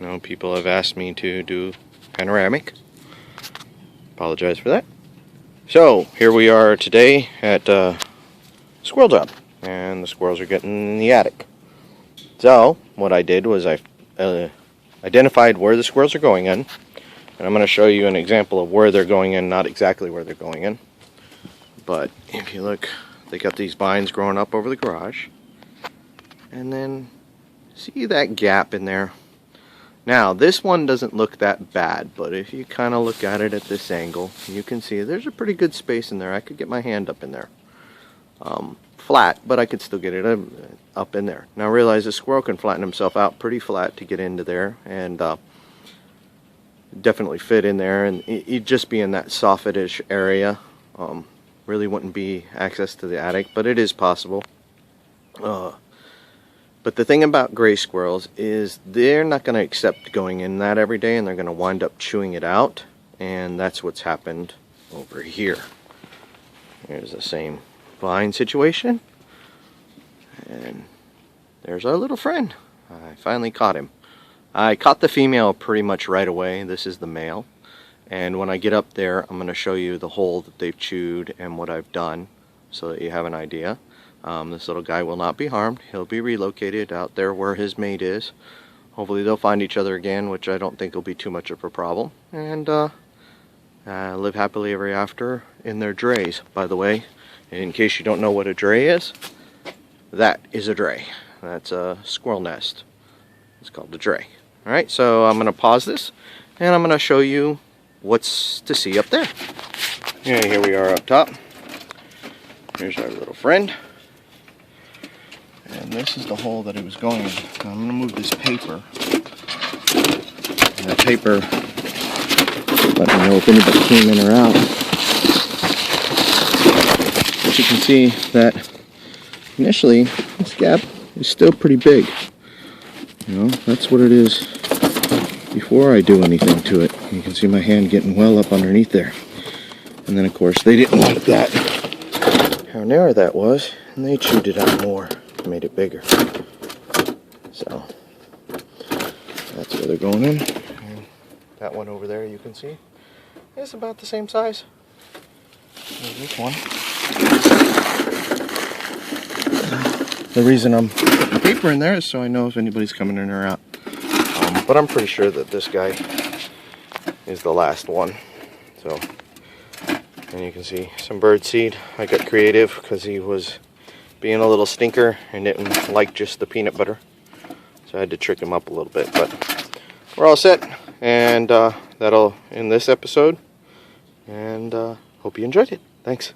You know, people have asked me to do panoramic. Apologize for that. So here we are today at squirrel job, and the squirrels are getting in the attic. So what I did was I identified where the squirrels are going in, and I'm going to show you an example of where they're going in, not exactly where they're going in. But if you look, they got these vines growing up over the garage, and then see that gap in there. Now this one doesn't look that bad, but if you kind of look at it at this angle, you can see there's a pretty good space in there. I could get my hand up in there. Flat, but I could still get it up in there. Now realize a squirrel can flatten himself out pretty flat to get into there, and definitely fit in there, and he'd just be in that soffitish area. Really wouldn't be access to the attic, but it is possible. But the thing about gray squirrels is they're not going to accept going in that every day, and they're going to wind up chewing it out, and that's what's happened over here. Here's the same vine situation, and there's our little friend. I finally caught him. I caught the female pretty much right away. This is the male, and when I get up there I'm going to show you the hole that they've chewed and what I've done so that you have an idea. This little guy will not be harmed. He'll be relocated out there where his mate is. Hopefully they'll find each other again, which I don't think will be too much of a problem, and live happily ever after in their drays. By the way, in case you don't know what a dray is, that is a dray. That's a squirrel nest. It's called the dray. Alright, so I'm going to pause this, and I'm going to show you what's to see up there. Yeah, here we are up top. Here's our little friend. And this is the hole that it was going in. Now I'm going to move this paper. And that paper, let me know if anybody came in or out. But you can see that initially this gap is still pretty big. You know, that's what it is before I do anything to it. You can see my hand getting well up underneath there. And then of course they didn't like that, how narrow that was, and they chewed it out more, made it bigger. So that's where they're going in. And that one over there you can see is about the same size as this one. The reason I'm putting paper in there is so I know if anybody's coming in or out. But I'm pretty sure that this guy is the last one. So, and you can see some bird seed. I got creative because he was being a little stinker and didn't like just the peanut butter. So I had to trick him up a little bit. But we're all set, and that'll end this episode. And hope you enjoyed it. Thanks.